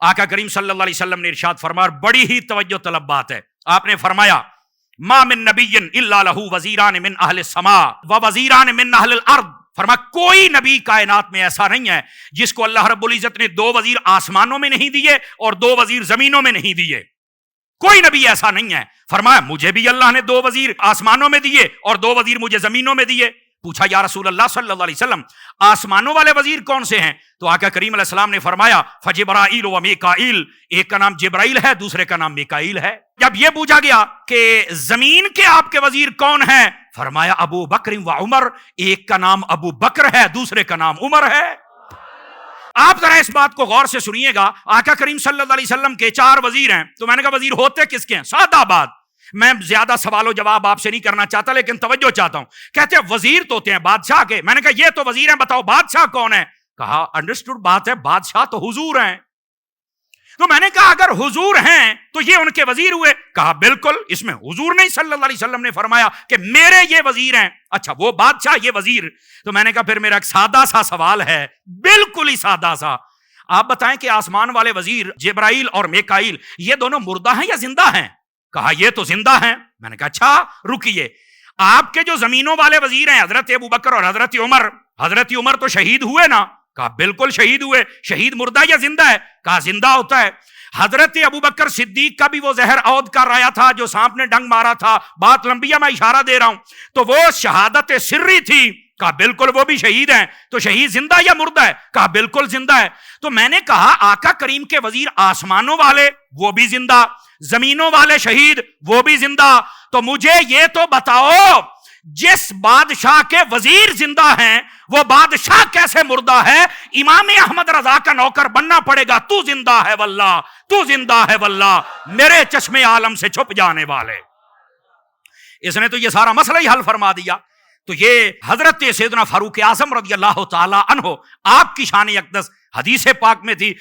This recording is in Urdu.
آقا کریم صلی اللہ علیہ وسلم نے ارشاد فرمایا، بڑی ہی توجہ طلب بات ہے، آپ نے فرمایا ما من نبی الا لہ وزیران من اہل السماء و وزیران من اہل الارض، فرمایا کوئی نبی کائنات میں ایسا نہیں ہے جس کو اللہ رب العزت نے 2 وزیر آسمانوں میں نہیں دیے اور 2 وزیر زمینوں میں نہیں دیے، کوئی نبی ایسا نہیں ہے۔ فرمایا مجھے بھی اللہ نے 2 وزیر آسمانوں میں دیے اور 2 وزیر مجھے زمینوں میں دیے۔ پوچھا یا رسول اللہ صلی اللہ علیہ وسلم آسمانوں والے وزیر کون سے ہیں؟ تو آقا کریم علیہ السلام نے فرمایا فجبرائیل و میکائیل، ایک کا نام جبرائیل ہے، دوسرے کا نام میکائیل ہے۔ جب یہ پوچھا گیا کہ زمین کے آپ کے وزیر کون ہیں؟ فرمایا ابو بکر و عمر، ایک کا نام ابو بکر ہے، دوسرے کا نام عمر ہے۔ آپ ذرا اس بات کو غور سے سنیے گا، آقا کریم صلی اللہ علیہ وسلم کے 4 وزیر ہیں، تو میں نے کہا وزیر ہوتے کس کے ہیں؟ سادہ بات، میں زیادہ سوال و جواب آپ سے نہیں کرنا چاہتا لیکن توجہ چاہتا ہوں۔ کہتے ہیں وزیر تو ہوتے ہیں بادشاہ کے۔ میں نے کہا یہ تو وزیر ہیں، بتاؤ بادشاہ کون ہے؟ کہا انڈرسٹوڈ بات ہے، بادشاہ تو حضور ہیں۔ تو میں نے کہا اگر حضور ہیں تو یہ ان کے وزیر ہوئے؟ کہا بالکل، اس میں حضور نہیں صلی اللہ علیہ وسلم نے فرمایا کہ میرے یہ وزیر ہیں، اچھا وہ بادشاہ یہ وزیر۔ تو میں نے کہا پھر میرا ایک سادہ سا سوال ہے، بالکل ہی سادہ سا، آپ بتائیں کہ آسمان والے وزیر جبرائیل اور میکائیل یہ دونوں مردہ ہیں یا زندہ ہیں؟ کہا یہ تو زندہ ہیں۔ میں نے کہا اچھا رکیے، آپ کے جو زمینوں والے وزیر ہیں حضرت ابو بکر اور حضرت عمر تو شہید ہوئے نا؟ کہا بالکل شہید ہوئے۔ شہید مردہ یا زندہ ہے؟ کہا زندہ ہوتا ہے۔ حضرت ابو بکر صدیق کا بھی وہ زہر عود کر رہا تھا جو سانپ نے ڈنگ مارا تھا، بات لمبی ہے میں اشارہ دے رہا ہوں، تو وہ شہادت سری تھی۔ کہا بالکل وہ بھی شہید ہیں، تو شہید زندہ یا مردہ ہے؟ کہا بالکل زندہ ہے۔ تو میں نے کہا آقا کریم کے وزیر آسمانوں والے وہ بھی زندہ، زمینوں والے شہید وہ بھی زندہ، تو مجھے یہ تو بتاؤ جس بادشاہ کے وزیر زندہ ہیں وہ بادشاہ کیسے مردہ ہے؟ امام احمد رضا کا نوکر بننا پڑے گا، تو زندہ ہے واللہ، تو زندہ ہے واللہ، میرے چشمے عالم سے چھپ جانے والے۔ اس نے تو یہ سارا مسئلہ ہی حل فرما دیا۔ تو یہ حضرت سیدنا فاروق اعظم رضی اللہ تعالی عنہ، آپ کی شان اقدس حدیث پاک میں تھی